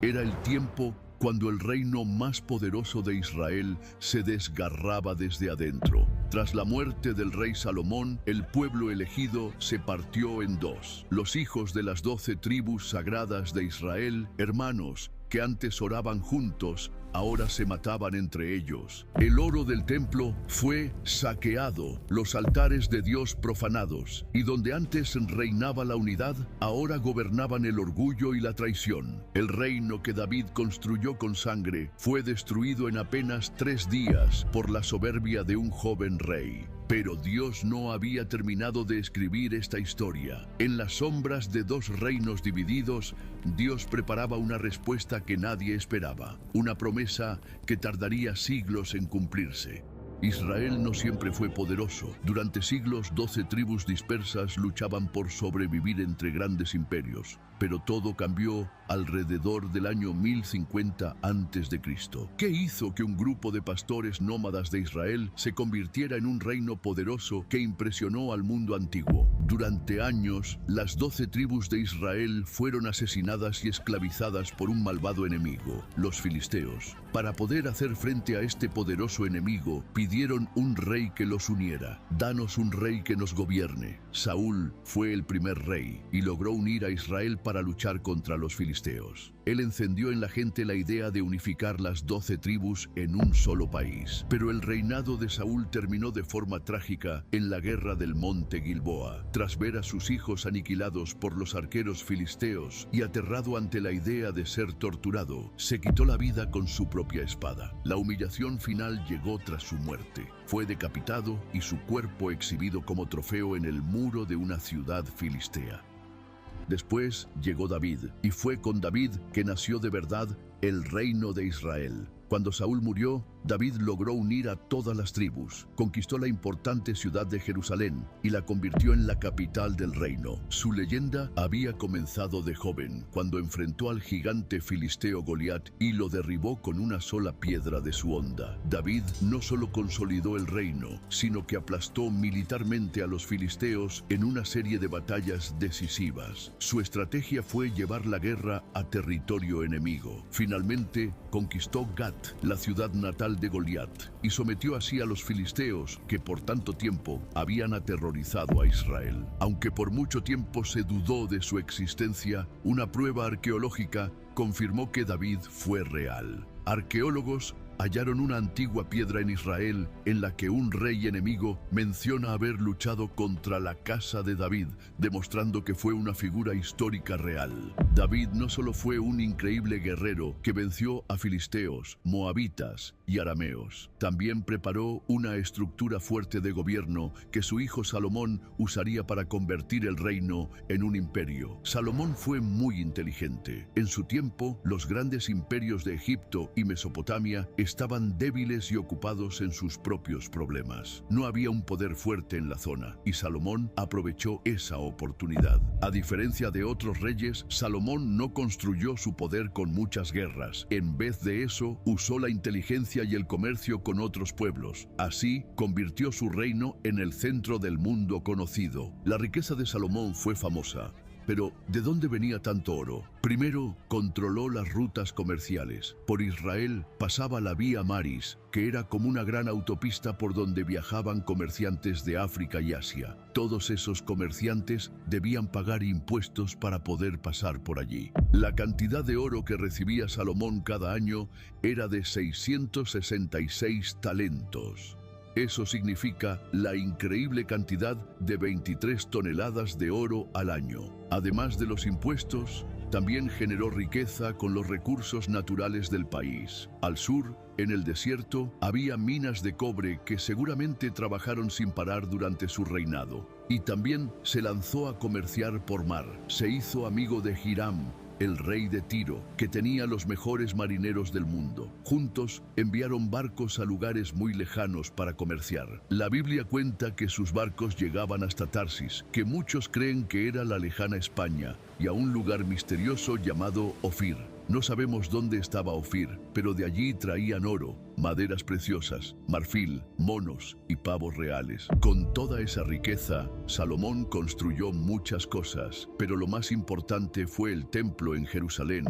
Era el tiempo cuando el reino más poderoso de Israel se desgarraba desde adentro. Tras la muerte del rey Salomón, el pueblo elegido se partió en dos. Los hijos de las 12 tribus sagradas de Israel, hermanos, que antes oraban juntos, ahora se mataban entre ellos. El oro del templo fue saqueado, los altares de Dios profanados, y donde antes reinaba la unidad, ahora gobernaban el orgullo y la traición. El reino que David construyó con sangre fue destruido en apenas 3 días por la soberbia de un joven rey. Pero Dios no había terminado de escribir esta historia. En las sombras de 2 reinos divididos, Dios preparaba una respuesta que nadie esperaba, una promesa que tardaría siglos en cumplirse. Israel no siempre fue poderoso. Durante siglos, 12 tribus dispersas luchaban por sobrevivir entre grandes imperios. Pero todo cambió alrededor del año 1050 a.C. ¿Qué hizo que un grupo de pastores nómadas de Israel se convirtiera en un reino poderoso que impresionó al mundo antiguo? Durante años, las 12 tribus de Israel fueron asesinadas y esclavizadas por un malvado enemigo, los filisteos. Para poder hacer frente a este poderoso enemigo, pidieron un rey que los uniera. Danos un rey que nos gobierne. Saúl fue el primer rey y logró unir a Israel para luchar contra los filisteos. Él encendió en la gente la idea de unificar las 12 tribus en un solo país. Pero el reinado de Saúl terminó de forma trágica en la guerra del monte Gilboa. Tras ver a sus hijos aniquilados por los arqueros filisteos y aterrado ante la idea de ser torturado, se quitó la vida con su propia espada. La humillación final llegó tras su muerte. Fue decapitado y su cuerpo exhibido como trofeo en el muro de una ciudad filistea. Después llegó David, y fue con David que nació de verdad el reino de Israel. Cuando Saúl murió, David logró unir a todas las tribus, conquistó la importante ciudad de Jerusalén y la convirtió en la capital del reino. Su leyenda había comenzado de joven, cuando enfrentó al gigante filisteo Goliat y lo derribó con una sola piedra de su honda. David no solo consolidó el reino, sino que aplastó militarmente a los filisteos en una serie de batallas decisivas. Su estrategia fue llevar la guerra a territorio enemigo. Finalmente, conquistó Gat, la ciudad natal de Goliat, y sometió así a los filisteos que por tanto tiempo habían aterrorizado a Israel. Aunque por mucho tiempo se dudó de su existencia, una prueba arqueológica confirmó que David fue real. Arqueólogos hallaron una antigua piedra en Israel en la que un rey enemigo menciona haber luchado contra la casa de David, demostrando que fue una figura histórica real. David no solo fue un increíble guerrero que venció a filisteos, moabitas y arameos, también preparó una estructura fuerte de gobierno que su hijo Salomón usaría para convertir el reino en un imperio. Salomón fue muy inteligente. En su tiempo, los grandes imperios de Egipto y Mesopotamia estaban débiles y ocupados en sus propios problemas. No había un poder fuerte en la zona, y Salomón aprovechó esa oportunidad. A diferencia de otros reyes, Salomón no construyó su poder con muchas guerras. En vez de eso, usó la inteligencia y el comercio con otros pueblos. Así, convirtió su reino en el centro del mundo conocido. La riqueza de Salomón fue famosa. Pero, ¿de dónde venía tanto oro? Primero, controló las rutas comerciales. Por Israel pasaba la Vía Maris, que era como una gran autopista por donde viajaban comerciantes de África y Asia. Todos esos comerciantes debían pagar impuestos para poder pasar por allí. La cantidad de oro que recibía Salomón cada año era de 666 talentos. Eso significa la increíble cantidad de 23 toneladas de oro al año. Además de los impuestos, también generó riqueza con los recursos naturales del país. Al sur, en el desierto, había minas de cobre que seguramente trabajaron sin parar durante su reinado. Y también se lanzó a comerciar por mar. Se hizo amigo de Hiram, el rey de Tiro, que tenía los mejores marineros del mundo. Juntos enviaron barcos a lugares muy lejanos para comerciar. La Biblia cuenta que sus barcos llegaban hasta Tarsis, que muchos creen que era la lejana España, y a un lugar misterioso llamado Ofir. No sabemos dónde estaba Ofir, pero de allí traían oro, maderas preciosas, marfil, monos y pavos reales. Con toda esa riqueza, Salomón construyó muchas cosas, pero lo más importante fue el templo en Jerusalén.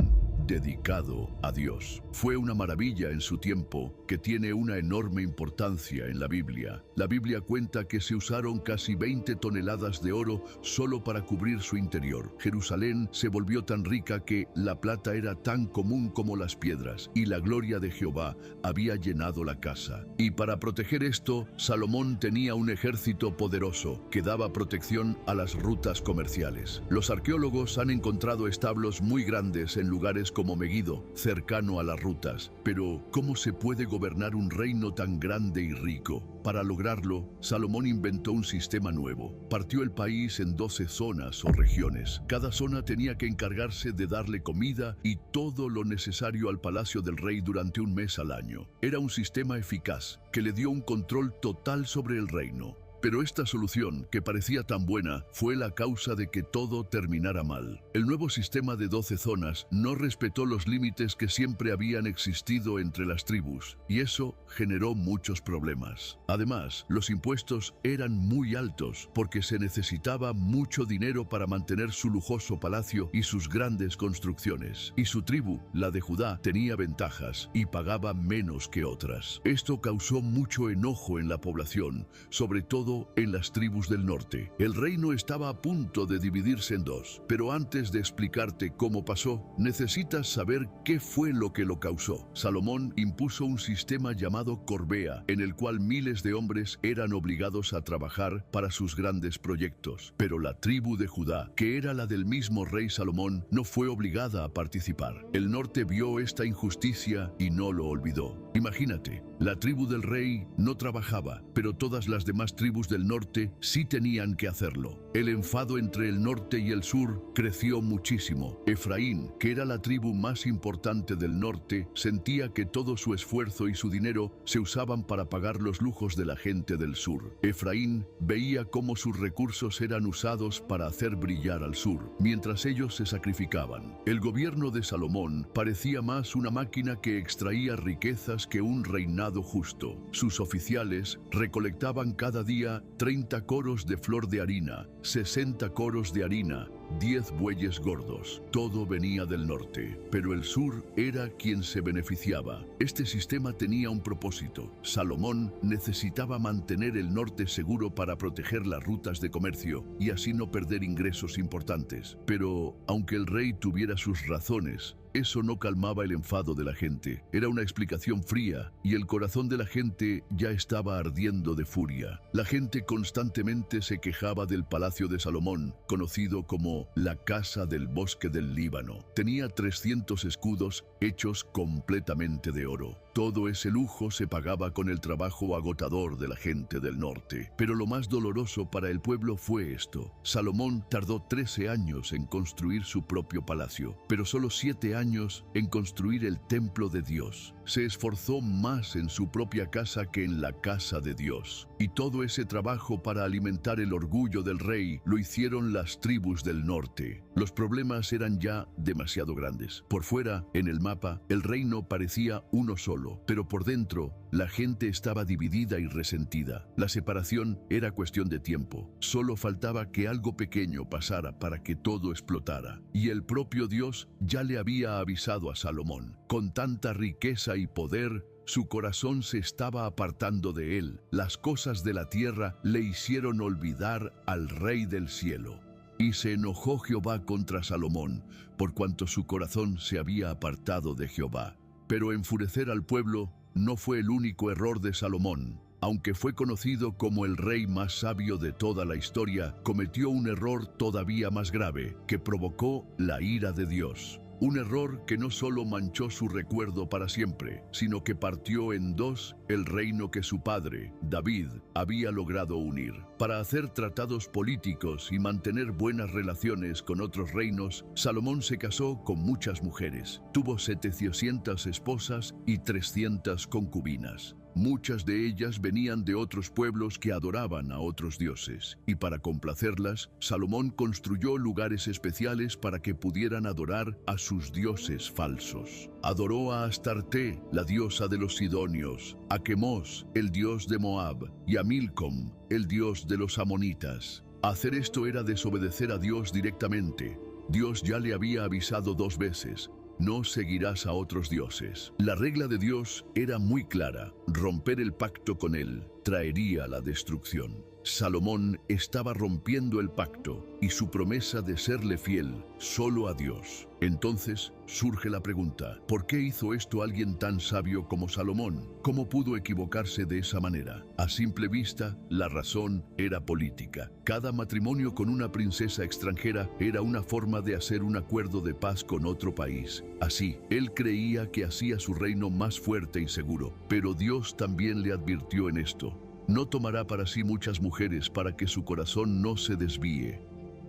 dedicado a Dios. Fue una maravilla en su tiempo que tiene una enorme importancia en la Biblia. La Biblia cuenta que se usaron casi 20 toneladas de oro solo para cubrir su interior. Jerusalén se volvió tan rica que la plata era tan común como las piedras, y la gloria de Jehová había llenado la casa. Y para proteger esto, Salomón tenía un ejército poderoso que daba protección a las rutas comerciales. Los arqueólogos han encontrado establos muy grandes en lugares como Megiddo, cercano a las rutas. Pero, ¿cómo se puede gobernar un reino tan grande y rico? Para lograrlo, Salomón inventó un sistema nuevo. Partió el país en 12 zonas o regiones. Cada zona tenía que encargarse de darle comida y todo lo necesario al palacio del rey durante un mes al año. Era un sistema eficaz que le dio un control total sobre el reino. Pero esta solución, que parecía tan buena, fue la causa de que todo terminara mal. El nuevo sistema de 12 zonas no respetó los límites que siempre habían existido entre las tribus, y eso generó muchos problemas. Además, los impuestos eran muy altos, porque se necesitaba mucho dinero para mantener su lujoso palacio y sus grandes construcciones. Y su tribu, la de Judá, tenía ventajas y pagaba menos que otras. Esto causó mucho enojo en la población, sobre todo en las tribus del norte. El reino estaba a punto de dividirse en dos, pero antes de explicarte cómo pasó, necesitas saber qué fue lo que lo causó. Salomón impuso un sistema llamado Corbea, en el cual miles de hombres eran obligados a trabajar para sus grandes proyectos. Pero la tribu de Judá, que era la del mismo rey Salomón, no fue obligada a participar. El norte vio esta injusticia y no lo olvidó. Imagínate, la tribu del rey no trabajaba, pero todas las demás tribus del norte sí tenían que hacerlo. El enfado entre el norte y el sur creció muchísimo. Efraín, que era la tribu más importante del norte, sentía que todo su esfuerzo y su dinero se usaban para pagar los lujos de la gente del sur. Efraín veía cómo sus recursos eran usados para hacer brillar al sur, mientras ellos se sacrificaban. El gobierno de Salomón parecía más una máquina que extraía riquezas que un reinado justo. Sus oficiales recolectaban cada día 30 coros de flor de harina, 60 coros de harina, 10 bueyes gordos. Todo venía del norte, pero el sur era quien se beneficiaba. Este sistema tenía un propósito. Salomón necesitaba mantener el norte seguro para proteger las rutas de comercio y así no perder ingresos importantes. Pero, aunque el rey tuviera sus razones, eso no calmaba el enfado de la gente. Era una explicación fría y el corazón de la gente ya estaba ardiendo de furia. La gente constantemente se quejaba del palacio de Salomón, conocido como la Casa del Bosque del Líbano. Tenía 300 escudos hechos completamente de oro. Todo ese lujo se pagaba con el trabajo agotador de la gente del norte. Pero lo más doloroso para el pueblo fue esto. Salomón tardó 13 años en construir su propio palacio, pero solo 7 años en construir el templo de Dios. Se esforzó más en su propia casa que en la casa de Dios. Y todo ese trabajo para alimentar el orgullo del rey lo hicieron las tribus del norte. Los problemas eran ya demasiado grandes. Por fuera, en el mapa, el reino parecía uno solo, pero por dentro, la gente estaba dividida y resentida. La separación era cuestión de tiempo. Solo faltaba que algo pequeño pasara para que todo explotara. Y el propio Dios ya le había avisado a Salomón. Con tanta riqueza y poder, su corazón se estaba apartando de él. Las cosas de la tierra le hicieron olvidar al Rey del cielo. Y se enojó Jehová contra Salomón, por cuanto su corazón se había apartado de Jehová. Pero enfurecer al pueblo no fue el único error de Salomón. Aunque fue conocido como el rey más sabio de toda la historia, cometió un error todavía más grave, que provocó la ira de Dios. Un error que no solo manchó su recuerdo para siempre, sino que partió en dos el reino que su padre, David, había logrado unir. Para hacer tratados políticos y mantener buenas relaciones con otros reinos, Salomón se casó con muchas mujeres. Tuvo 700 esposas y 300 concubinas. Muchas de ellas venían de otros pueblos que adoraban a otros dioses, y para complacerlas, Salomón construyó lugares especiales para que pudieran adorar a sus dioses falsos. Adoró a Astarte, la diosa de los sidonios, a Quemos, el dios de Moab, y a Milcom, el dios de los amonitas. Hacer esto era desobedecer a Dios directamente. Dios ya le había avisado 2 veces, no seguirás a otros dioses. La regla de Dios era muy clara: romper el pacto con él traería la destrucción. Salomón estaba rompiendo el pacto y su promesa de serle fiel solo a Dios. Entonces surge la pregunta: ¿por qué hizo esto alguien tan sabio como Salomón? ¿Cómo pudo equivocarse de esa manera? A simple vista, la razón era política. Cada matrimonio con una princesa extranjera era una forma de hacer un acuerdo de paz con otro país. Así, él creía que hacía su reino más fuerte y seguro, pero Dios también le advirtió en esto: no tomará para sí muchas mujeres para que su corazón no se desvíe.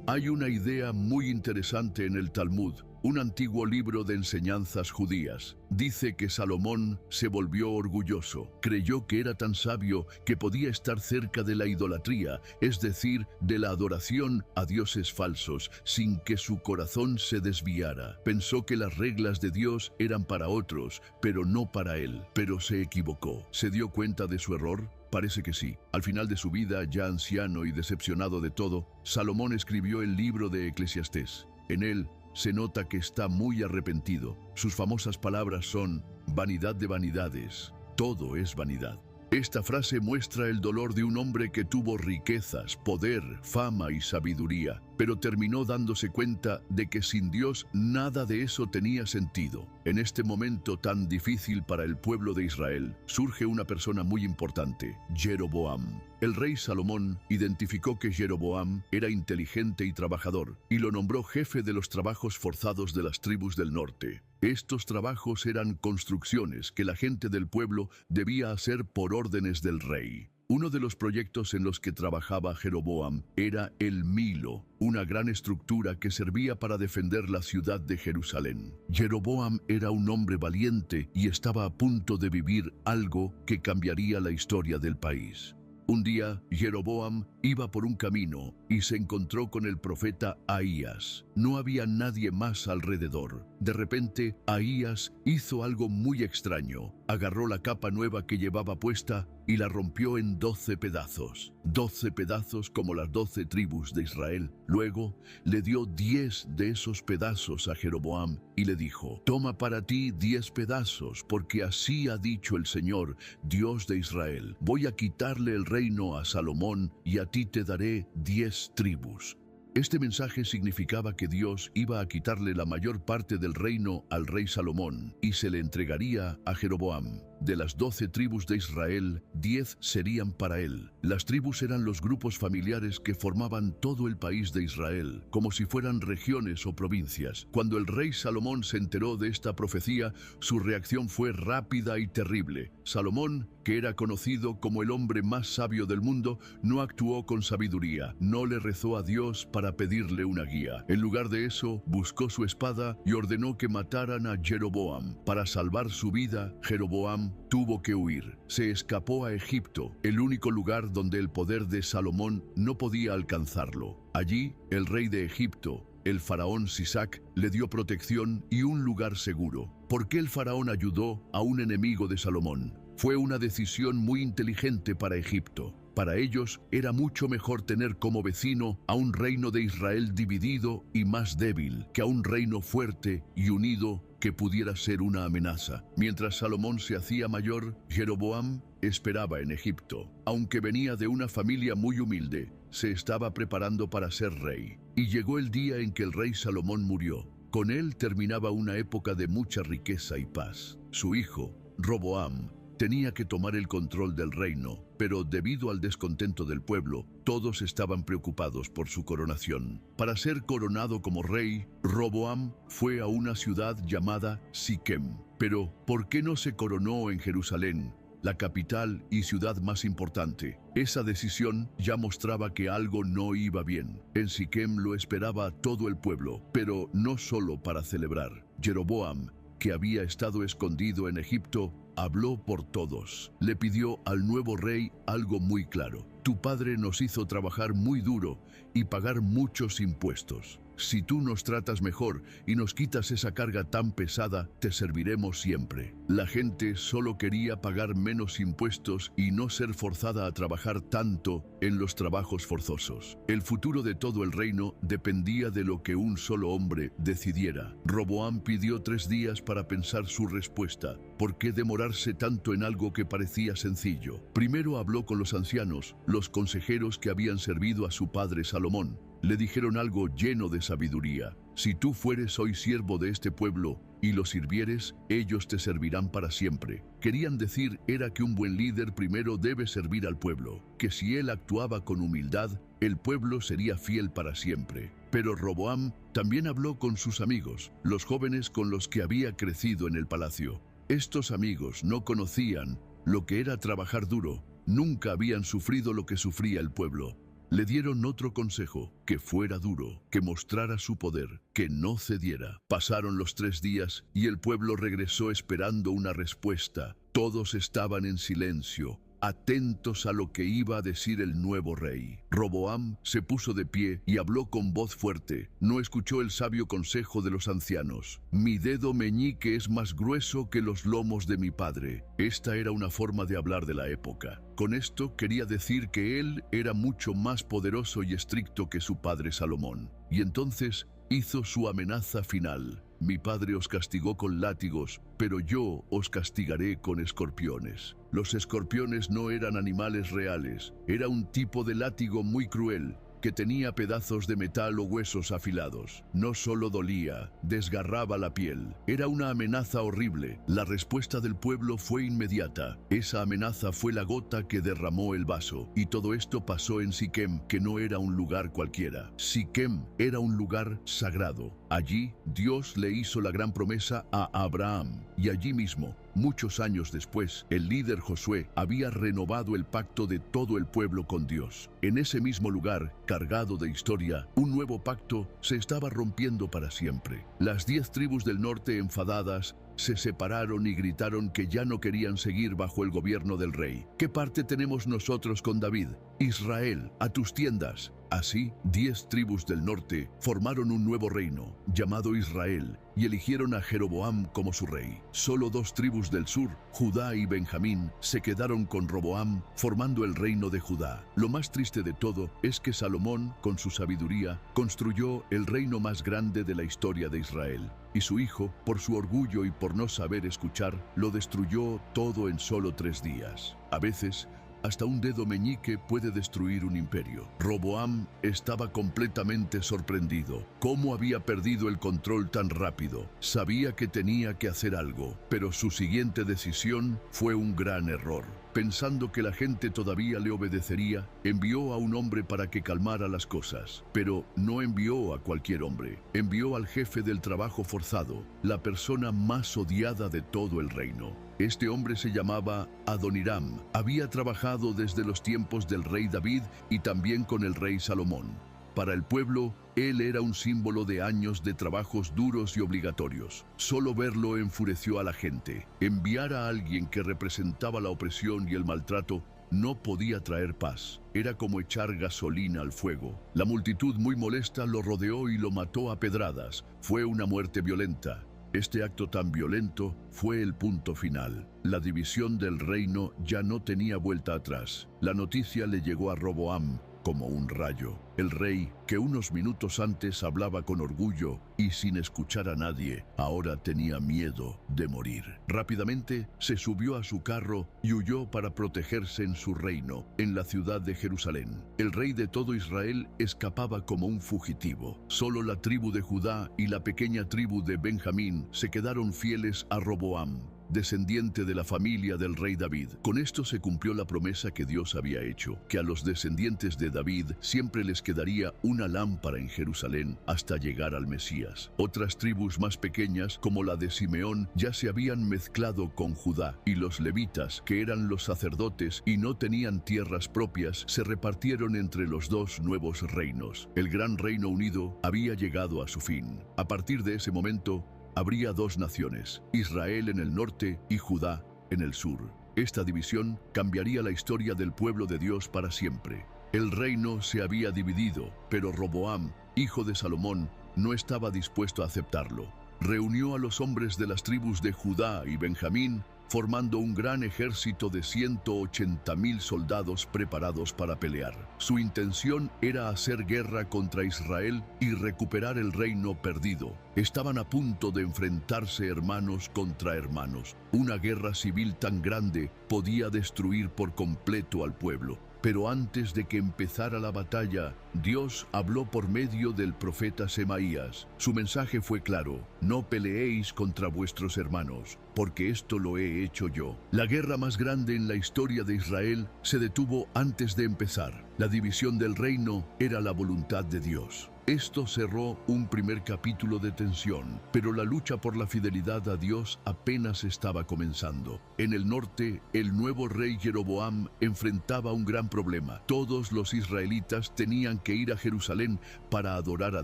Hay una idea muy interesante en el Talmud, un antiguo libro de enseñanzas judías. Dice que Salomón se volvió orgulloso. Creyó que era tan sabio que podía estar cerca de la idolatría, es decir, de la adoración a dioses falsos, sin que su corazón se desviara. Pensó que las reglas de Dios eran para otros, pero no para él. Pero se equivocó. ¿Se dio cuenta de su error? Parece que sí. Al final de su vida, ya anciano y decepcionado de todo, Salomón escribió el libro de Eclesiastés. En él se nota que está muy arrepentido. Sus famosas palabras son: vanidad de vanidades, todo es vanidad. Esta frase muestra el dolor de un hombre que tuvo riquezas, poder, fama y sabiduría, pero terminó dándose cuenta de que sin Dios nada de eso tenía sentido. En este momento tan difícil para el pueblo de Israel, surge una persona muy importante: Jeroboam. El rey Salomón identificó que Jeroboam era inteligente y trabajador, y lo nombró jefe de los trabajos forzados de las tribus del norte. Estos trabajos eran construcciones que la gente del pueblo debía hacer por órdenes del rey. Uno de los proyectos en los que trabajaba Jeroboam era el Milo, una gran estructura que servía para defender la ciudad de Jerusalén. Jeroboam era un hombre valiente y estaba a punto de vivir algo que cambiaría la historia del país. Un día, Jeroboam iba por un camino y se encontró con el profeta Ahías. No había nadie más alrededor. De repente, Ahías hizo algo muy extraño. Agarró la capa nueva que llevaba puesta y la rompió en 12 pedazos. 12 pedazos como las 12 tribus de Israel. Luego, le dio 10 de esos pedazos a Jeroboam y le dijo: toma para ti 10 pedazos, porque así ha dicho el Señor, Dios de Israel: voy a quitarle el reino a Salomón y a ti te daré 10 tribus. Este mensaje significaba que Dios iba a quitarle la mayor parte del reino al rey Salomón y se le entregaría a Jeroboam. De las 12 tribus de Israel, 10 serían para él. Las tribus eran los grupos familiares que formaban todo el país de Israel, como si fueran regiones o provincias. Cuando el rey Salomón se enteró de esta profecía, su reacción fue rápida y terrible. Salomón, que era conocido como el hombre más sabio del mundo, no actuó con sabiduría, no le rezó a Dios para pedirle una guía. En lugar de eso, buscó su espada y ordenó que mataran a Jeroboam. Para salvar su vida, Jeroboam tuvo que huir. Se escapó a Egipto, el único lugar donde el poder de Salomón no podía alcanzarlo. Allí, el rey de Egipto, el faraón Sisac, le dio protección y un lugar seguro. ¿Por qué el faraón ayudó a un enemigo de Salomón? Fue una decisión muy inteligente para Egipto. Para ellos era mucho mejor tener como vecino a un reino de Israel dividido y más débil que a un reino fuerte y unido que pudiera ser una amenaza. Mientras Salomón se hacía mayor, Jeroboam esperaba en Egipto. Aunque venía de una familia muy humilde, se estaba preparando para ser rey. Y llegó el día en que el rey Salomón murió. Con él terminaba una época de mucha riqueza y paz. Su hijo, Roboam, tenía que tomar el control del reino, pero debido al descontento del pueblo, todos estaban preocupados por su coronación. Para ser coronado como rey, Roboam fue a una ciudad llamada Siquem. Pero, ¿por qué no se coronó en Jerusalén, la capital y ciudad más importante? Esa decisión ya mostraba que algo no iba bien. En Siquem lo esperaba todo el pueblo, pero no solo para celebrar. Jeroboam, que había estado escondido en Egipto, habló por todos. Le pidió al nuevo rey algo muy claro: tu padre nos hizo trabajar muy duro y pagar muchos impuestos. si tú nos tratas mejor y nos quitas esa carga tan pesada, te serviremos siempre. La gente solo quería pagar menos impuestos y no ser forzada a trabajar tanto en los trabajos forzosos. El futuro de todo el reino dependía de lo que un solo hombre decidiera. Roboam pidió 3 días para pensar su respuesta. ¿Por qué demorarse tanto en algo que parecía sencillo? Primero habló con los ancianos, los consejeros que habían servido a su padre Salomón. Le dijeron algo lleno de sabiduría. Si tú fueres hoy siervo de este pueblo y lo sirvieres, ellos te servirán para siempre. Querían decir era que un buen líder primero debe servir al pueblo, que si él actuaba con humildad, el pueblo sería fiel para siempre. Pero Roboam también habló con sus amigos, los jóvenes con los que había crecido en el palacio. Estos amigos no conocían lo que era trabajar duro, nunca habían sufrido lo que sufría el pueblo. Le dieron otro consejo, que fuera duro, que mostrara su poder, que no cediera. Pasaron los 3 días y el pueblo regresó esperando una respuesta. Todos estaban en silencio, atentos a lo que iba a decir el nuevo rey. Roboam se puso de pie y habló con voz fuerte. No escuchó el sabio consejo de los ancianos. Mi dedo meñique es más grueso que los lomos de mi padre. Esta era una forma de hablar de la época. Con esto quería decir que él era mucho más poderoso y estricto que su padre Salomón. Y entonces hizo su amenaza final. Mi padre os castigó con látigos, pero yo os castigaré con escorpiones. Los escorpiones no eran animales reales, era un tipo de látigo muy cruel, que tenía pedazos de metal o huesos afilados. No solo dolía, desgarraba la piel. Era una amenaza horrible. La respuesta del pueblo fue inmediata. Esa amenaza fue la gota que derramó el vaso. Y todo esto pasó en Siquem, que no era un lugar cualquiera. Siquem era un lugar sagrado. Allí, Dios le hizo la gran promesa a Abraham. Y allí mismo, muchos años después, el líder Josué había renovado el pacto de todo el pueblo con Dios. En ese mismo lugar, cargado de historia, un nuevo pacto se estaba rompiendo para siempre. Las 10 tribus del norte, enfadadas, se separaron y gritaron que ya no querían seguir bajo el gobierno del rey. ¿Qué parte tenemos nosotros con David? Israel, a tus tiendas. Así, 10 tribus del norte formaron un nuevo reino, llamado Israel, y eligieron a Jeroboam como su rey. Solo 2 tribus del sur, Judá y Benjamín, se quedaron con Roboam, formando el reino de Judá. Lo más triste de todo es que Salomón, con su sabiduría, construyó el reino más grande de la historia de Israel. Y su hijo, por su orgullo y por no saber escuchar, lo destruyó todo en solo 3 días. A veces, hasta un dedo meñique puede destruir un imperio. Roboam estaba completamente sorprendido. ¿Cómo había perdido el control tan rápido? Sabía que tenía que hacer algo, pero su siguiente decisión fue un gran error. Pensando que la gente todavía le obedecería, envió a un hombre para que calmara las cosas. Pero no envió a cualquier hombre. Envió al jefe del trabajo forzado, la persona más odiada de todo el reino. Este hombre se llamaba Adoniram. Había trabajado desde los tiempos del rey David y también con el rey Salomón. Para el pueblo, él era un símbolo de años de trabajos duros y obligatorios. Solo verlo enfureció a la gente. Enviar a alguien que representaba la opresión y el maltrato no podía traer paz. Era como echar gasolina al fuego. La multitud, muy molesta, lo rodeó y lo mató a pedradas. Fue una muerte violenta. Este acto tan violento fue el punto final. La división del reino ya no tenía vuelta atrás. La noticia le llegó a Roboam como un rayo. El rey, que unos minutos antes hablaba con orgullo y sin escuchar a nadie, ahora tenía miedo de morir. Rápidamente se subió a su carro y huyó para protegerse en su reino, en la ciudad de Jerusalén. El rey de todo Israel escapaba como un fugitivo. Solo la tribu de Judá y la pequeña tribu de Benjamín se quedaron fieles a Roboam, descendiente de la familia del rey David. Con esto se cumplió la promesa que Dios había hecho, que a los descendientes de David siempre les quedaría una lámpara en Jerusalén hasta llegar al Mesías. Otras tribus más pequeñas, como la de Simeón, ya se habían mezclado con Judá, y los levitas, que eran los sacerdotes y no tenían tierras propias, se repartieron entre los 2 nuevos reinos. El gran Reino Unido había llegado a su fin. A partir de ese momento, habría 2 naciones, Israel en el norte y Judá en el sur. Esta división cambiaría la historia del pueblo de Dios para siempre. El reino se había dividido, pero Roboam, hijo de Salomón, no estaba dispuesto a aceptarlo. Reunió a los hombres de las tribus de Judá y Benjamín, formando un gran ejército de 180,000 soldados preparados para pelear. Su intención era hacer guerra contra Israel y recuperar el reino perdido. Estaban a punto de enfrentarse hermanos contra hermanos. Una guerra civil tan grande podía destruir por completo al pueblo. Pero antes de que empezara la batalla, Dios habló por medio del profeta Semaías. Su mensaje fue claro: no peleéis contra vuestros hermanos, porque esto lo he hecho yo. La guerra más grande en la historia de Israel se detuvo antes de empezar. La división del reino era la voluntad de Dios. Esto cerró un primer capítulo de tensión, pero la lucha por la fidelidad a Dios apenas estaba comenzando. En el norte, el nuevo rey Jeroboam enfrentaba un gran problema. Todos los israelitas tenían que ir a Jerusalén para adorar a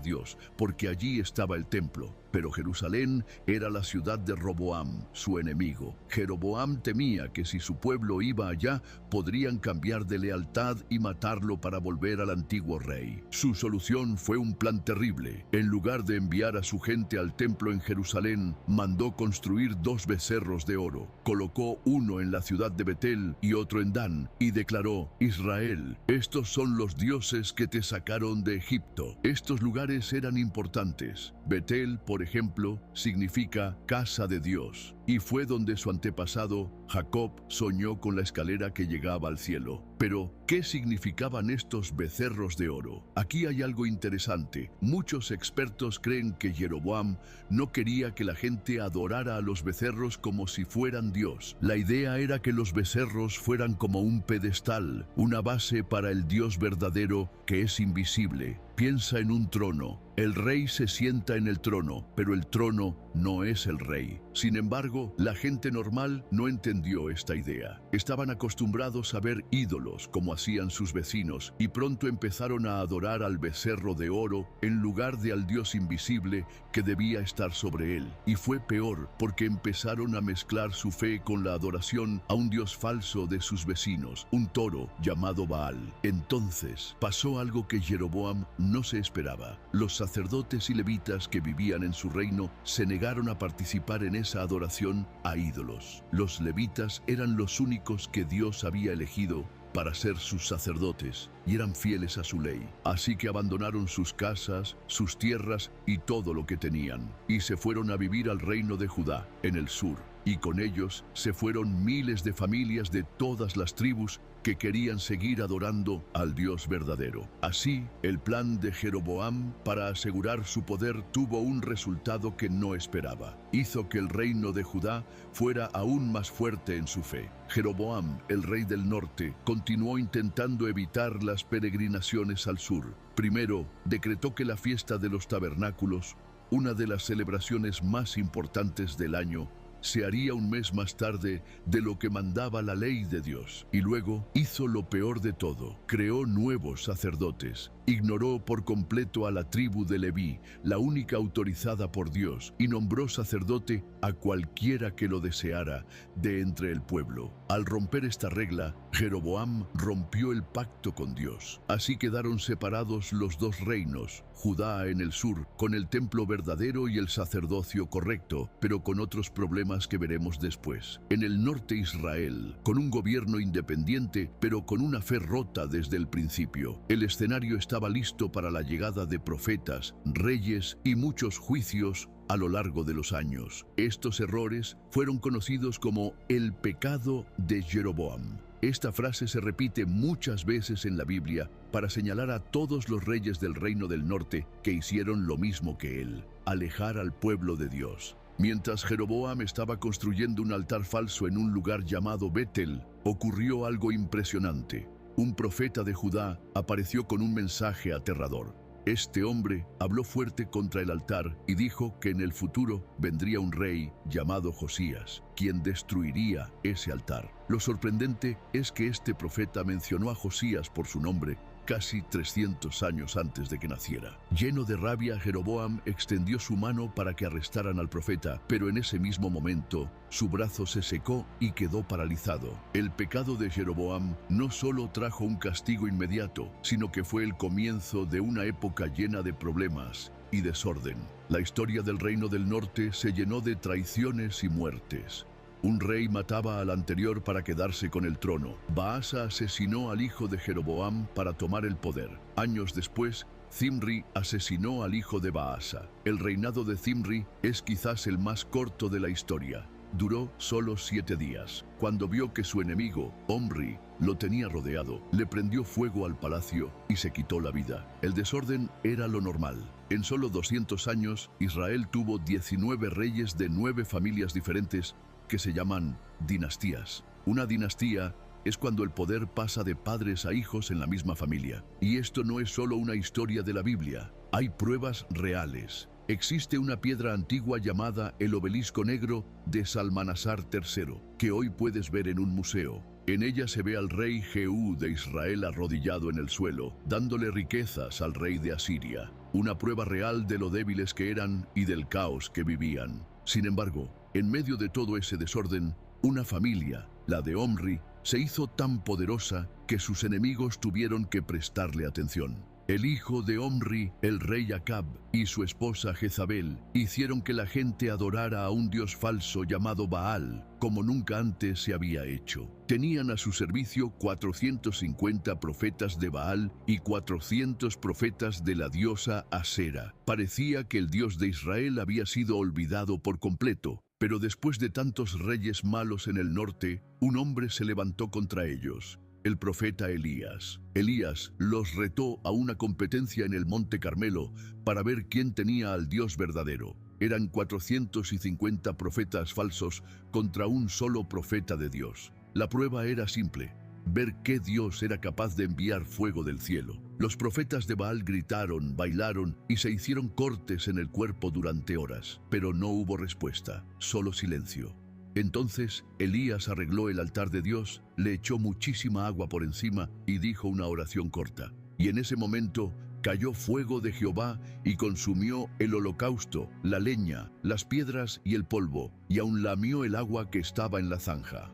Dios, porque allí estaba el templo. Pero Jerusalén era la ciudad de Roboam, su enemigo. Jeroboam temía que si su pueblo iba allá, podrían cambiar de lealtad y matarlo para volver al antiguo rey. Su solución fue un plan terrible. En lugar de enviar a su gente al templo en Jerusalén, mandó construir 2 becerros de oro. Colocó uno en la ciudad de Betel y otro en Dan, y declaró: Israel, estos son los dioses que te sacaron de Egipto. Estos lugares eran importantes. Betel, por ejemplo, significa casa de Dios, y fue donde su antepasado, Jacob, soñó con la escalera que llegaba al cielo. Pero, ¿qué significaban estos becerros de oro? Aquí hay algo interesante. Muchos expertos creen que Jeroboam no quería que la gente adorara a los becerros como si fueran Dios. La idea era que los becerros fueran como un pedestal, una base para el Dios verdadero que es invisible. Piensa en un trono. El rey se sienta en el trono, pero el trono no es el rey. Sin embargo, la gente normal no entendió esta idea. Estaban acostumbrados a ver ídolos como hacían sus vecinos, y pronto empezaron a adorar al becerro de oro en lugar de al Dios invisible que debía estar sobre él. Y fue peor, porque empezaron a mezclar su fe con la adoración a un Dios falso de sus vecinos, un toro llamado Baal. Entonces pasó algo que Jeroboam no se esperaba. Los sacerdotes y levitas que vivían en su reino se negaron a participar en esa adoración a ídolos. Los levitas eran los únicos que Dios había elegido para ser sus sacerdotes, y eran fieles a su ley. Así que abandonaron sus casas, sus tierras y todo lo que tenían, y se fueron a vivir al reino de Judá, en el sur. Y con ellos se fueron miles de familias de todas las tribus que querían seguir adorando al Dios verdadero. Así, el plan de Jeroboam para asegurar su poder tuvo un resultado que no esperaba. Hizo que el reino de Judá fuera aún más fuerte en su fe. Jeroboam, el rey del norte, continuó intentando evitar las peregrinaciones al sur. Primero, decretó que la fiesta de los tabernáculos, una de las celebraciones más importantes del año, se haría un mes más tarde de lo que mandaba la ley de Dios. Y luego hizo lo peor de todo: creó nuevos sacerdotes. Ignoró por completo a la tribu de Leví, la única autorizada por Dios, y nombró sacerdote a cualquiera que lo deseara de entre el pueblo. Al romper esta regla, Jeroboam rompió el pacto con Dios. Así quedaron separados los 2 reinos, Judá en el sur, con el templo verdadero y el sacerdocio correcto, pero con otros problemas que veremos después. En el norte, Israel, con un gobierno independiente, pero con una fe rota desde el principio. El escenario estaba listo para la llegada de profetas, reyes y muchos juicios a lo largo de los años. Estos errores fueron conocidos como el pecado de Jeroboam. Esta frase se repite muchas veces en la Biblia para señalar a todos los reyes del reino del norte que hicieron lo mismo que él: alejar al pueblo de Dios. Mientras Jeroboam estaba construyendo un altar falso en un lugar llamado Betel, ocurrió algo impresionante. Un profeta de Judá apareció con un mensaje aterrador. Este hombre habló fuerte contra el altar y dijo que en el futuro vendría un rey llamado Josías, quien destruiría ese altar. Lo sorprendente es que este profeta mencionó a Josías por su nombre casi 300 años antes de que naciera. Lleno de rabia, Jeroboam extendió su mano para que arrestaran al profeta, pero en ese mismo momento su brazo se secó y quedó paralizado. El pecado de Jeroboam no solo trajo un castigo inmediato, sino que fue el comienzo de una época llena de problemas y desorden. La historia del reino del norte se llenó de traiciones y muertes. Un rey mataba al anterior para quedarse con el trono. Baasa asesinó al hijo de Jeroboam para tomar el poder. Años después, Zimri asesinó al hijo de Baasa. El reinado de Zimri es quizás el más corto de la historia. Duró solo 7 días. Cuando vio que su enemigo, Omri, lo tenía rodeado, le prendió fuego al palacio y se quitó la vida. El desorden era lo normal. En solo 200 años, Israel tuvo 19 reyes de 9 familias diferentes que se llaman dinastías. Una dinastía es cuando el poder pasa de padres a hijos en la misma familia. Y esto no es solo una historia de la Biblia. Hay pruebas reales. Existe una piedra antigua llamada el Obelisco Negro de Salmanasar III, que hoy puedes ver en un museo. En ella se ve al rey Jehú de Israel arrodillado en el suelo, dándole riquezas al rey de Asiria. Una prueba real de lo débiles que eran y del caos que vivían. Sin embargo, en medio de todo ese desorden, una familia, la de Omri, se hizo tan poderosa que sus enemigos tuvieron que prestarle atención. El hijo de Omri, el rey Acab, y su esposa Jezabel hicieron que la gente adorara a un dios falso llamado Baal, como nunca antes se había hecho. Tenían a su servicio 450 profetas de Baal y 400 profetas de la diosa Asera. Parecía que el Dios de Israel había sido olvidado por completo. Pero después de tantos reyes malos en el norte, un hombre se levantó contra ellos, el profeta Elías. Elías los retó a una competencia en el Monte Carmelo para ver quién tenía al Dios verdadero. Eran 450 profetas falsos contra un solo profeta de Dios. La prueba era simple: ver qué Dios era capaz de enviar fuego del cielo. Los profetas de Baal gritaron, bailaron y se hicieron cortes en el cuerpo durante horas, pero no hubo respuesta, solo silencio. Entonces Elías arregló el altar de Dios, le echó muchísima agua por encima y dijo una oración corta. Y en ese momento cayó fuego de Jehová y consumió el holocausto, la leña, las piedras y el polvo, y aún lamió el agua que estaba en la zanja.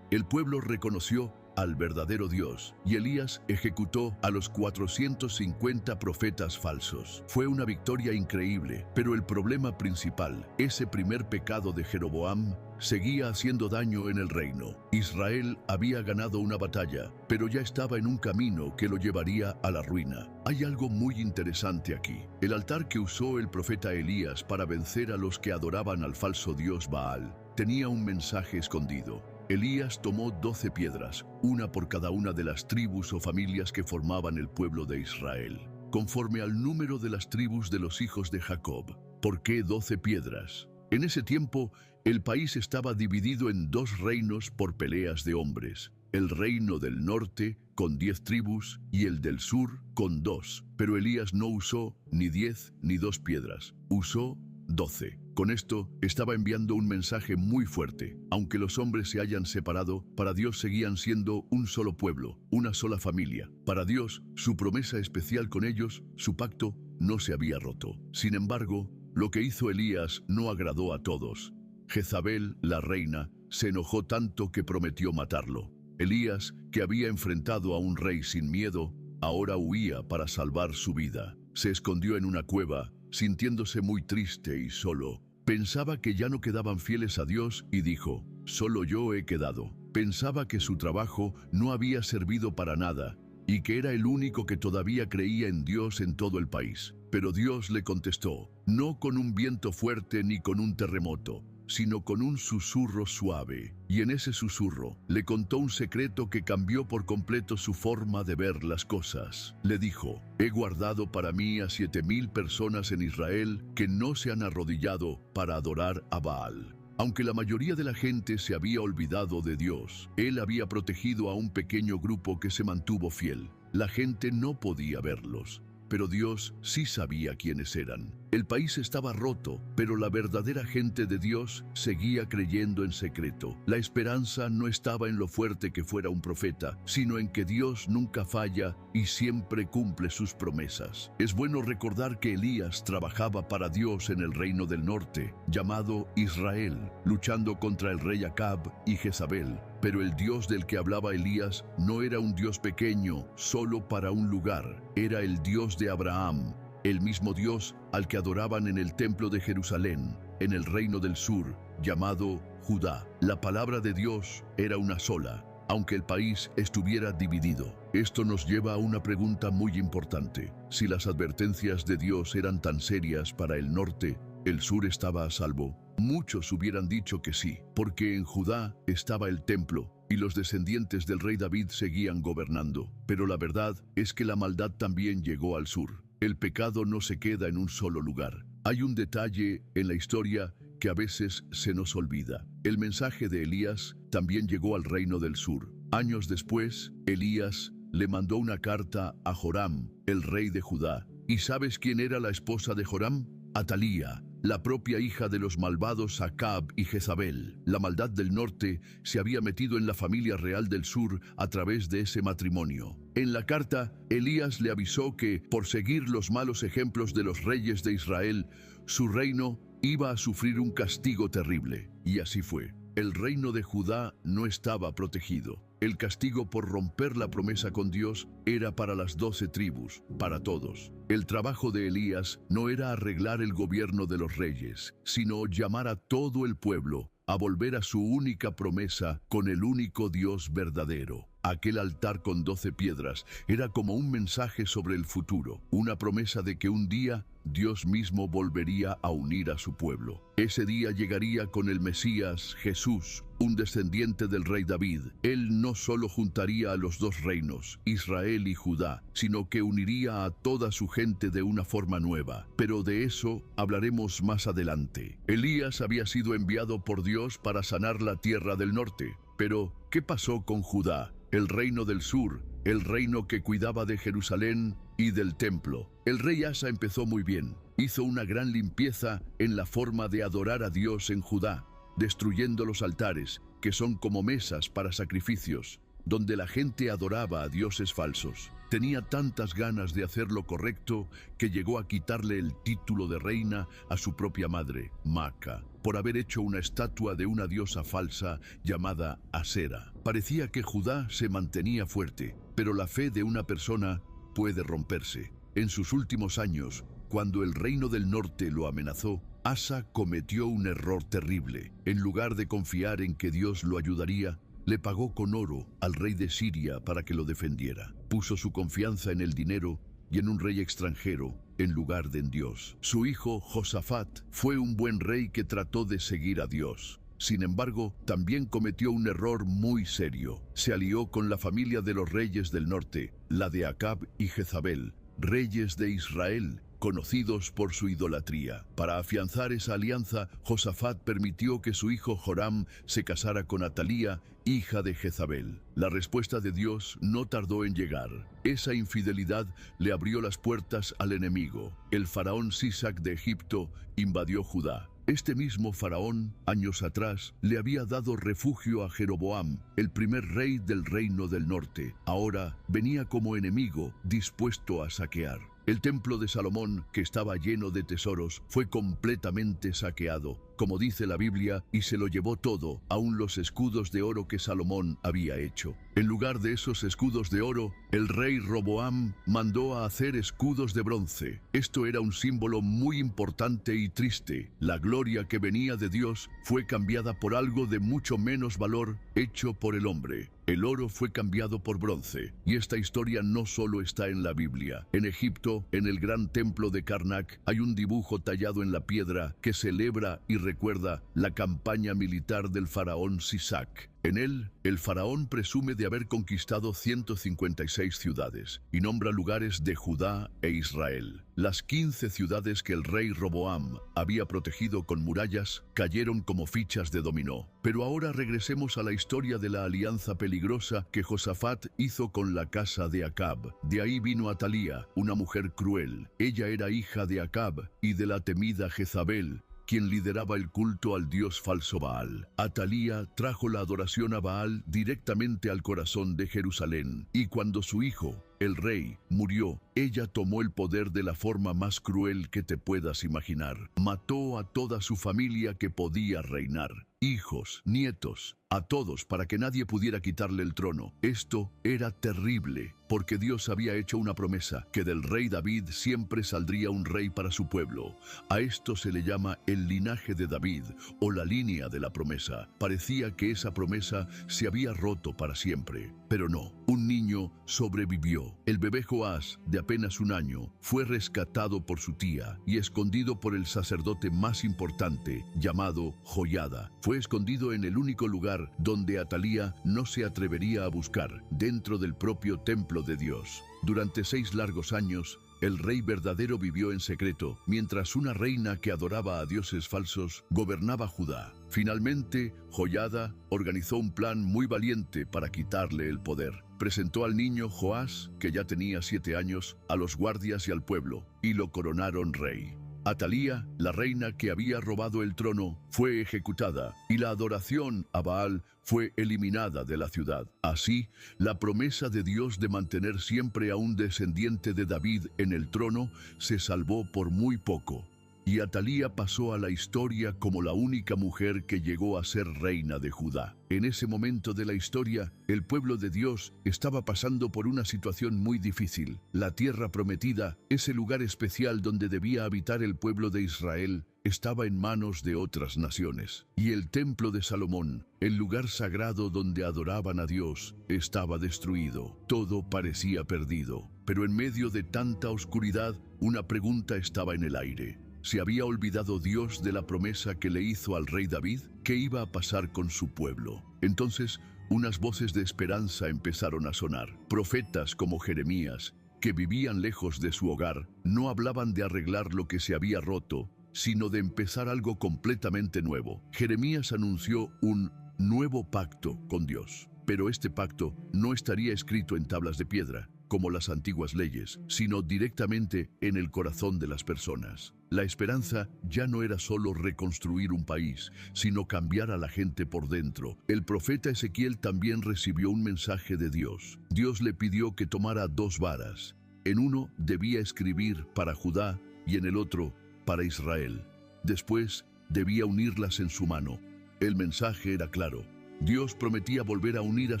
El pueblo reconoció al verdadero Dios, y Elías ejecutó a los 450 profetas falsos. Fue una victoria increíble, pero el problema principal, ese primer pecado de Jeroboam, seguía haciendo daño en el reino. Israel había ganado una batalla, pero ya estaba en un camino que lo llevaría a la ruina. Hay algo muy interesante aquí. El altar que usó el profeta Elías para vencer a los que adoraban al falso dios Baal tenía un mensaje escondido. Elías tomó 12 piedras, una por cada una de las tribus o familias que formaban el pueblo de Israel, conforme al número de las tribus de los hijos de Jacob. ¿Por qué 12 piedras? En ese tiempo, el país estaba dividido en 2 reinos por peleas de hombres. El reino del norte, con 10 tribus, y el del sur, con 2. Pero Elías no usó ni 10 ni 2 piedras, usó 12. Con esto estaba enviando un mensaje muy fuerte. Aunque los hombres se hayan separado, para Dios seguían siendo un solo pueblo, una sola familia. Para Dios, su promesa especial con ellos, su pacto, no se había roto. Sin embargo, lo que hizo Elías no agradó a todos. Jezabel, la reina, se enojó tanto que prometió matarlo. Elías, que había enfrentado a un rey sin miedo, ahora huía para salvar su vida. Se escondió en una cueva, sintiéndose muy triste y solo. Pensaba que ya no quedaban fieles a Dios y dijo: solo yo he quedado. Pensaba que su trabajo no había servido para nada y que era el único que todavía creía en Dios en todo el país. Pero Dios le contestó, no con un viento fuerte ni con un terremoto, sino con un susurro suave. Y en ese susurro le contó un secreto que cambió por completo su forma de ver las cosas. Le dijo: he guardado para mí a 7,000 personas en Israel que no se han arrodillado para adorar a Baal. Aunque la mayoría de la gente se había olvidado de Dios, Él había protegido a un pequeño grupo que se mantuvo fiel. La gente no podía verlos, pero Dios sí sabía quiénes eran. El país estaba roto, pero la verdadera gente de Dios seguía creyendo en secreto. La esperanza no estaba en lo fuerte que fuera un profeta, sino en que Dios nunca falla y siempre cumple sus promesas. Es bueno recordar que Elías trabajaba para Dios en el reino del norte, llamado Israel, luchando contra el rey Acab y Jezabel. Pero el Dios del que hablaba Elías no era un Dios pequeño, solo para un lugar. Era el Dios de Abraham, el mismo Dios al que adoraban en el templo de Jerusalén, en el reino del sur, llamado Judá. La palabra de Dios era una sola, aunque el país estuviera dividido. Esto nos lleva a una pregunta muy importante. Si las advertencias de Dios eran tan serias para el norte, ¿el sur estaba a salvo? Muchos hubieran dicho que sí, porque en Judá estaba el templo y los descendientes del rey David seguían gobernando. Pero la verdad es que la maldad también llegó al sur. El pecado no se queda en un solo lugar. Hay un detalle en la historia que a veces se nos olvida. El mensaje de Elías también llegó al reino del sur. Años después, Elías le mandó una carta a Joram, el rey de Judá. ¿Y sabes quién era la esposa de Joram? Atalía, la propia hija de los malvados Acab y Jezabel. La maldad del norte se había metido en la familia real del sur a través de ese matrimonio. En la carta, Elías le avisó que, por seguir los malos ejemplos de los reyes de Israel, su reino iba a sufrir un castigo terrible. Y así fue. El reino de Judá no estaba protegido. El castigo por romper la promesa con Dios era para las 12 tribus, para todos. El trabajo de Elías no era arreglar el gobierno de los reyes, sino llamar a todo el pueblo a volver a su única promesa con el único Dios verdadero. Aquel altar con 12 piedras era como un mensaje sobre el futuro, una promesa de que un día Dios mismo volvería a unir a su pueblo. Ese día llegaría con el Mesías, Jesús, un descendiente del rey David. Él no solo juntaría a los dos reinos, Israel y Judá, sino que uniría a toda su gente de una forma nueva. Pero de eso hablaremos más adelante. Elías había sido enviado por Dios para sanar la tierra del norte. Pero, ¿qué pasó con Judá, el reino del sur, el reino que cuidaba de Jerusalén y del templo? El rey Asa empezó muy bien. Hizo una gran limpieza en la forma de adorar a Dios en Judá, destruyendo los altares, que son como mesas para sacrificios, donde la gente adoraba a dioses falsos. Tenía tantas ganas de hacer lo correcto que llegó a quitarle el título de reina a su propia madre, Maaca, por haber hecho una estatua de una diosa falsa llamada Asera. Parecía que Judá se mantenía fuerte, pero la fe de una persona puede romperse. En sus últimos años, cuando el reino del norte lo amenazó, Asa cometió un error terrible. En lugar de confiar en que Dios lo ayudaría, le pagó con oro al rey de Siria para que lo defendiera. Puso su confianza en el dinero y en un rey extranjero en lugar de en Dios. Su hijo Josafat fue un buen rey que trató de seguir a Dios. Sin embargo, también cometió un error muy serio. Se alió con la familia de los reyes del norte, la de Acab y Jezabel, reyes de Israel, conocidos por su idolatría. Para afianzar esa alianza, Josafat permitió que su hijo Joram se casara con Atalía, hija de Jezabel. La respuesta de Dios no tardó en llegar. Esa infidelidad le abrió las puertas al enemigo. El faraón Sisac de Egipto invadió Judá. Este mismo faraón, años atrás, le había dado refugio a Jeroboam, el primer rey del reino del norte. Ahora venía como enemigo, dispuesto a saquear. El templo de Salomón, que estaba lleno de tesoros, fue completamente saqueado, como dice la Biblia, y se lo llevó todo, aun los escudos de oro que Salomón había hecho. En lugar de esos escudos de oro, el rey Roboam mandó a hacer escudos de bronce. Esto era un símbolo muy importante y triste. La gloria que venía de Dios fue cambiada por algo de mucho menos valor, hecho por el hombre. El oro fue cambiado por bronce, y esta historia no solo está en la Biblia. En Egipto, en el gran templo de Karnak, hay un dibujo tallado en la piedra que celebra y recuerda la campaña militar del faraón Sisac. En él, el faraón presume de haber conquistado 156 ciudades y nombra lugares de Judá e Israel. Las 15 ciudades que el rey Roboam había protegido con murallas cayeron como fichas de dominó. Pero ahora regresemos a la historia de la alianza peligrosa que Josafat hizo con la casa de Acab. De ahí vino Atalía, una mujer cruel. Ella era hija de Acab y de la temida Jezabel, quien lideraba el culto al dios falso Baal. Atalía trajo la adoración a Baal directamente al corazón de Jerusalén, y cuando su hijo, el rey, murió. Ella tomó el poder de la forma más cruel que te puedas imaginar. Mató a toda su familia que podía reinar. Hijos, nietos, a todos para que nadie pudiera quitarle el trono. Esto era terrible, porque Dios había hecho una promesa, que del rey David siempre saldría un rey para su pueblo. A esto se le llama el linaje de David, o la línea de la promesa. Parecía que esa promesa se había roto para siempre, pero no. Un niño sobrevivió. El bebé Joás, de apenas un año, fue rescatado por su tía y escondido por el sacerdote más importante, llamado Joiada. Fue escondido en el único lugar donde Atalía no se atrevería a buscar, dentro del propio templo de Dios. Durante 6 largos años, el rey verdadero vivió en secreto, mientras una reina que adoraba a dioses falsos gobernaba Judá. Finalmente, Joiada organizó un plan muy valiente para quitarle el poder. Presentó al niño Joás, que ya tenía 7 años, a los guardias y al pueblo, y lo coronaron rey. Atalía, la reina que había robado el trono, fue ejecutada y la adoración a Baal fue eliminada de la ciudad. Así, la promesa de Dios de mantener siempre a un descendiente de David en el trono se salvó por muy poco. Y Atalía pasó a la historia como la única mujer que llegó a ser reina de Judá. En ese momento de la historia, el pueblo de Dios estaba pasando por una situación muy difícil. La tierra prometida, ese lugar especial donde debía habitar el pueblo de Israel, estaba en manos de otras naciones. Y el templo de Salomón, el lugar sagrado donde adoraban a Dios, estaba destruido. Todo parecía perdido. Pero en medio de tanta oscuridad, una pregunta estaba en el aire. ¿Se había olvidado Dios de la promesa que le hizo al rey David? ¿Qué iba a pasar con su pueblo? Entonces, unas voces de esperanza empezaron a sonar. Profetas como Jeremías, que vivían lejos de su hogar, no hablaban de arreglar lo que se había roto, sino de empezar algo completamente nuevo. Jeremías anunció un nuevo pacto con Dios. Pero este pacto no estaría escrito en tablas de piedra, como las antiguas leyes, sino directamente en el corazón de las personas. La esperanza ya no era solo reconstruir un país, sino cambiar a la gente por dentro. El profeta Ezequiel también recibió un mensaje de Dios. Dios le pidió que tomara 2 varas. En uno debía escribir para Judá y en el otro para Israel. Después debía unirlas en su mano. El mensaje era claro. Dios prometía volver a unir a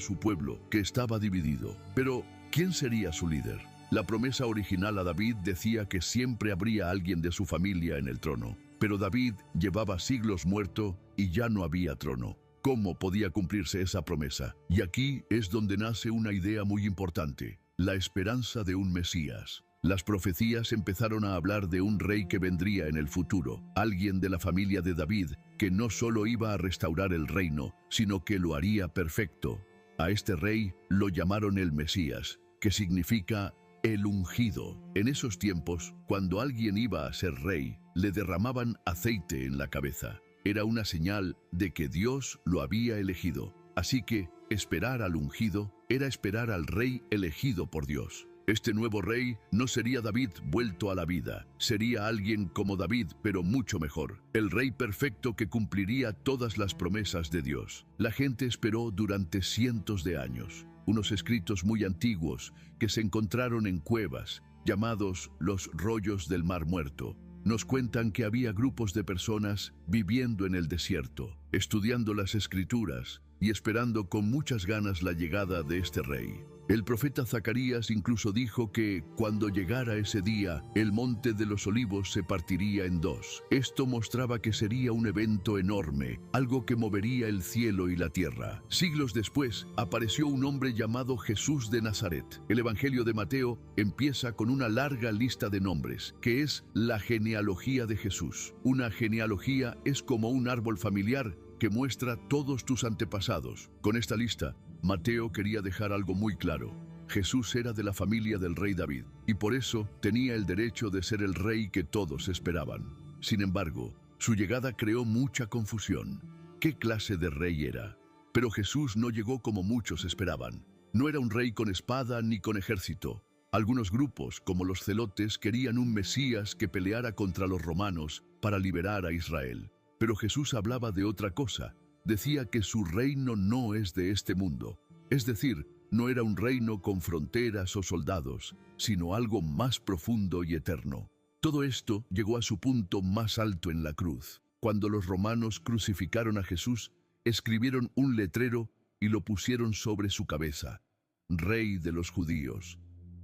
su pueblo, que estaba dividido. Pero, ¿quién sería su líder? La promesa original a David decía que siempre habría alguien de su familia en el trono. Pero David llevaba siglos muerto y ya no había trono. ¿Cómo podía cumplirse esa promesa? Y aquí es donde nace una idea muy importante: la esperanza de un Mesías. Las profecías empezaron a hablar de un rey que vendría en el futuro, alguien de la familia de David, que no solo iba a restaurar el reino, sino que lo haría perfecto. A este rey lo llamaron el Mesías, que significa el ungido. En esos tiempos, cuando alguien iba a ser rey, le derramaban aceite en la cabeza. Era una señal de que Dios lo había elegido. Así que esperar al ungido era esperar al rey elegido por Dios. Este nuevo rey no sería David vuelto a la vida, sería alguien como David, pero mucho mejor, el rey perfecto que cumpliría todas las promesas de Dios. La gente esperó durante cientos de años. Unos escritos muy antiguos que se encontraron en cuevas, llamados los rollos del Mar Muerto, nos cuentan que había grupos de personas viviendo en el desierto, estudiando las escrituras y esperando con muchas ganas la llegada de este rey. El profeta Zacarías incluso dijo que cuando llegara ese día, el monte de los olivos se partiría en 2. Esto mostraba que sería un evento enorme, algo que movería el cielo y la tierra. Siglos después, apareció un hombre llamado Jesús de Nazaret. El Evangelio de Mateo empieza con una larga lista de nombres, que es la genealogía de Jesús. Una genealogía es como un árbol familiar que muestra todos tus antepasados. Con esta lista, Mateo quería dejar algo muy claro. Jesús era de la familia del rey David, y por eso tenía el derecho de ser el rey que todos esperaban. Sin embargo, su llegada creó mucha confusión. ¿Qué clase de rey era? Pero Jesús no llegó como muchos esperaban. No era un rey con espada ni con ejército. Algunos grupos, como los celotes, querían un Mesías que peleara contra los romanos para liberar a Israel. Pero Jesús hablaba de otra cosa. Decía que su reino no es de este mundo. Es decir, no era un reino con fronteras o soldados, sino algo más profundo y eterno. Todo esto llegó a su punto más alto en la cruz. Cuando los romanos crucificaron a Jesús, escribieron un letrero y lo pusieron sobre su cabeza: Rey de los judíos.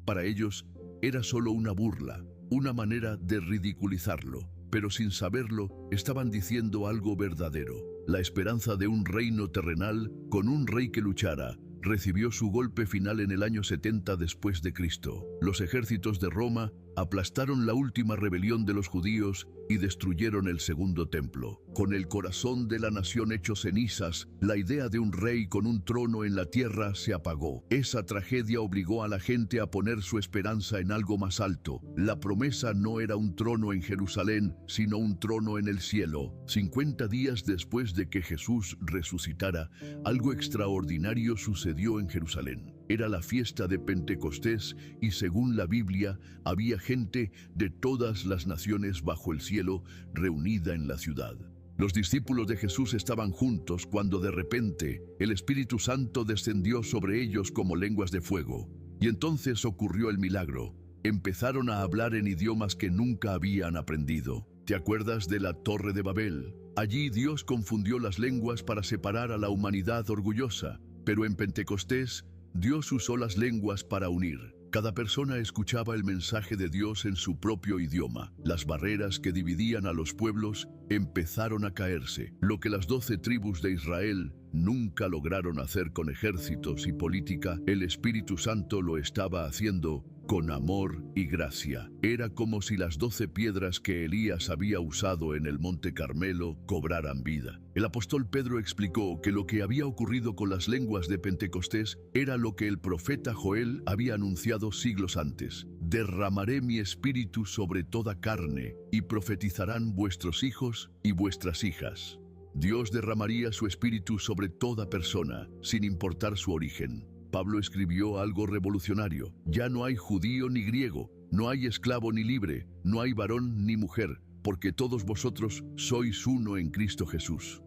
Para ellos era solo una burla, una manera de ridiculizarlo, pero sin saberlo estaban diciendo algo verdadero. La esperanza de un reino terrenal con un rey que luchara recibió su golpe final en el año 70 después de Cristo. Los ejércitos de Roma aplastaron la última rebelión de los judíos y destruyeron el segundo templo. Con el corazón de la nación hecho cenizas, la idea de un rey con un trono en la tierra se apagó. Esa tragedia obligó a la gente a poner su esperanza en algo más alto. La promesa no era un trono en Jerusalén, sino un trono en el cielo. 50 días después de que Jesús resucitara, algo extraordinario sucedió en Jerusalén. Era la fiesta de Pentecostés y según la Biblia, había gente de todas las naciones bajo el cielo reunida en la ciudad. Los discípulos de Jesús estaban juntos cuando de repente el Espíritu Santo descendió sobre ellos como lenguas de fuego. Y entonces ocurrió el milagro. Empezaron a hablar en idiomas que nunca habían aprendido. ¿Te acuerdas de la Torre de Babel? Allí Dios confundió las lenguas para separar a la humanidad orgullosa, pero en Pentecostés Dios usó las lenguas para unir. Cada persona escuchaba el mensaje de Dios en su propio idioma. Las barreras que dividían a los pueblos empezaron a caerse. Lo que las 12 tribus de Israel nunca lograron hacer con ejércitos y política, el Espíritu Santo lo estaba haciendo con amor y gracia. Era como si las 12 piedras que Elías había usado en el Monte Carmelo cobraran vida. El apóstol Pedro explicó que lo que había ocurrido con las lenguas de Pentecostés era lo que el profeta Joel había anunciado siglos antes. Derramaré mi espíritu sobre toda carne, y profetizarán vuestros hijos y vuestras hijas. Dios derramaría su espíritu sobre toda persona, sin importar su origen. Pablo escribió algo revolucionario: ya no hay judío ni griego, no hay esclavo ni libre, no hay varón ni mujer, porque todos vosotros sois uno en Cristo Jesús.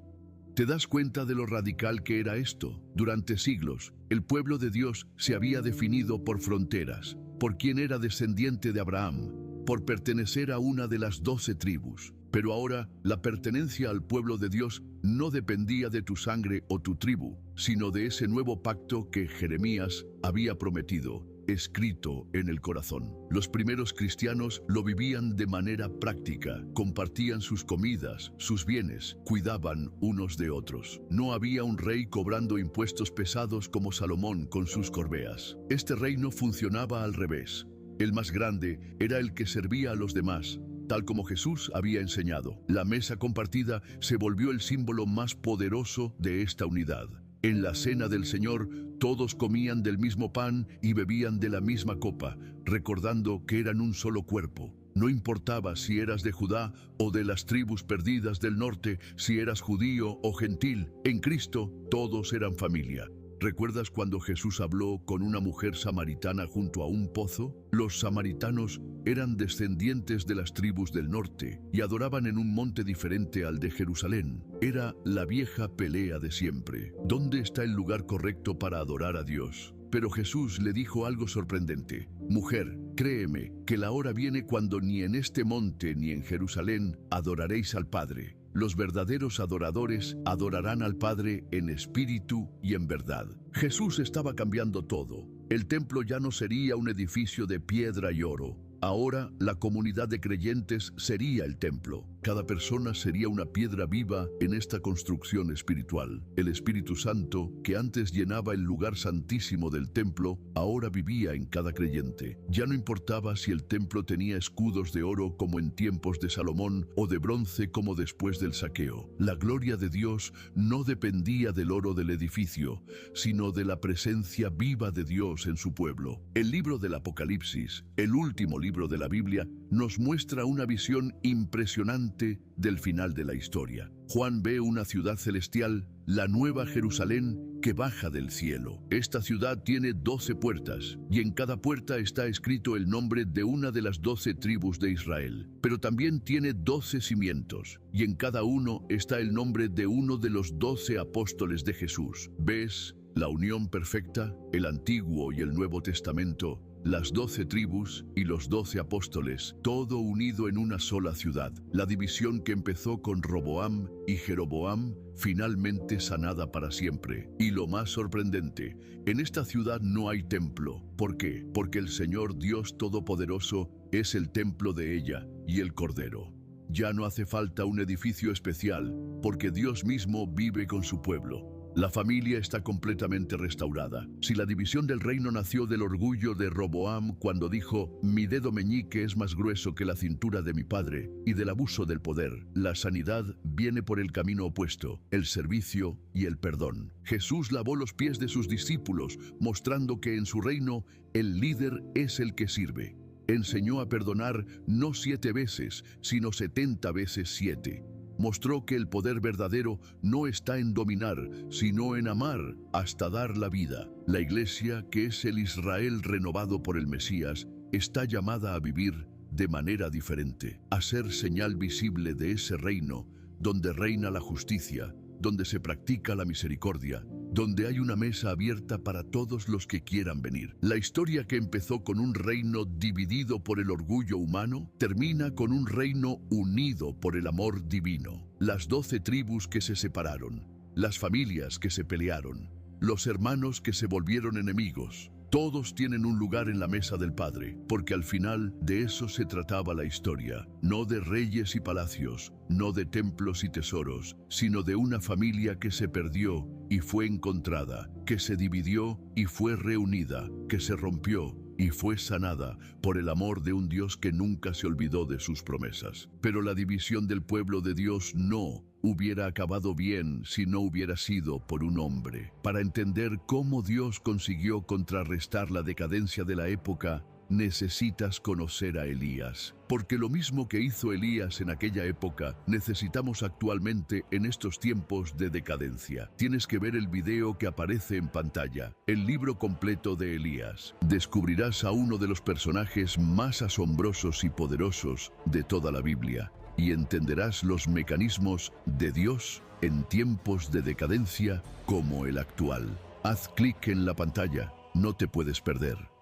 ¿Te das cuenta de lo radical que era esto? Durante siglos, el pueblo de Dios se había definido por fronteras, por quién era descendiente de Abraham, por pertenecer a una de las 12 tribus. Pero ahora, la pertenencia al pueblo de Dios no dependía de tu sangre o tu tribu, sino de ese nuevo pacto que Jeremías había prometido, escrito en el corazón. Los primeros cristianos lo vivían de manera práctica, compartían sus comidas, sus bienes, cuidaban unos de otros. No había un rey cobrando impuestos pesados como Salomón con sus corbeas. Este reino funcionaba al revés. El más grande era el que servía a los demás, tal como Jesús había enseñado. La mesa compartida se volvió el símbolo más poderoso de esta unidad. En la cena del Señor, todos comían del mismo pan y bebían de la misma copa, recordando que eran un solo cuerpo. No importaba si eras de Judá o de las tribus perdidas del norte, si eras judío o gentil, en Cristo todos eran familia. ¿Recuerdas cuando Jesús habló con una mujer samaritana junto a un pozo? Los samaritanos eran descendientes de las tribus del norte y adoraban en un monte diferente al de Jerusalén. Era la vieja pelea de siempre. ¿Dónde está el lugar correcto para adorar a Dios? Pero Jesús le dijo algo sorprendente: mujer, créeme que la hora viene cuando ni en este monte ni en Jerusalén adoraréis al Padre. Los verdaderos adoradores adorarán al Padre en espíritu y en verdad. Jesús estaba cambiando todo. El templo ya no sería un edificio de piedra y oro. Ahora la comunidad de creyentes sería el templo. Cada persona sería una piedra viva en esta construcción espiritual. El Espíritu Santo, que antes llenaba el lugar santísimo del templo, ahora vivía en cada creyente. Ya no importaba si el templo tenía escudos de oro como en tiempos de Salomón o de bronce como después del saqueo. La gloria de Dios no dependía del oro del edificio, sino de la presencia viva de Dios en su pueblo. El libro del Apocalipsis, el último libro de la Biblia, nos muestra una visión impresionante del final de la historia. Juan ve una ciudad celestial, la Nueva Jerusalén, que baja del cielo. Esta ciudad tiene 12 puertas, y en cada puerta está escrito el nombre de una de las 12 tribus de Israel. Pero también tiene 12 cimientos, y en cada uno está el nombre de uno de los 12 apóstoles de Jesús. ¿Ves? La unión perfecta, el Antiguo y el Nuevo Testamento, las 12 tribus y los 12 apóstoles, todo unido en una sola ciudad. La división que empezó con Roboam y Jeroboam, finalmente sanada para siempre. Y lo más sorprendente, en esta ciudad no hay templo. ¿Por qué? Porque el Señor Dios Todopoderoso es el templo de ella y el Cordero. Ya no hace falta un edificio especial, porque Dios mismo vive con su pueblo. La familia está completamente restaurada. Si la división del reino nació del orgullo de Roboam cuando dijo, mi dedo meñique es más grueso que la cintura de mi padre, y del abuso del poder, la sanidad viene por el camino opuesto, el servicio y el perdón. Jesús lavó los pies de sus discípulos, mostrando que en su reino el líder es el que sirve. Enseñó a perdonar no 7 veces, sino 70 veces 7. Mostró que el poder verdadero no está en dominar, sino en amar hasta dar la vida. La Iglesia, que es el Israel renovado por el Mesías, está llamada a vivir de manera diferente, a ser señal visible de ese reino, donde reina la justicia, donde se practica la misericordia, donde hay una mesa abierta para todos los que quieran venir. La historia que empezó con un reino dividido por el orgullo humano, termina con un reino unido por el amor divino. Las 12 tribus que se separaron, las familias que se pelearon, los hermanos que se volvieron enemigos, todos tienen un lugar en la mesa del Padre, porque al final de eso se trataba la historia, no de reyes y palacios, no de templos y tesoros, sino de una familia que se perdió y fue encontrada, que se dividió y fue reunida, que se rompió y fue sanada por el amor de un Dios que nunca se olvidó de sus promesas. Pero la división del pueblo de Dios no hubiera acabado bien si no hubiera sido por un hombre. Para entender cómo Dios consiguió contrarrestar la decadencia de la época, necesitas conocer a Elías. Porque lo mismo que hizo Elías en aquella época, necesitamos actualmente en estos tiempos de decadencia. Tienes que ver el video que aparece en pantalla, el libro completo de Elías. Descubrirás a uno de los personajes más asombrosos y poderosos de toda la Biblia, y entenderás los mecanismos de Dios en tiempos de decadencia como el actual. Haz clic en la pantalla, no te puedes perder.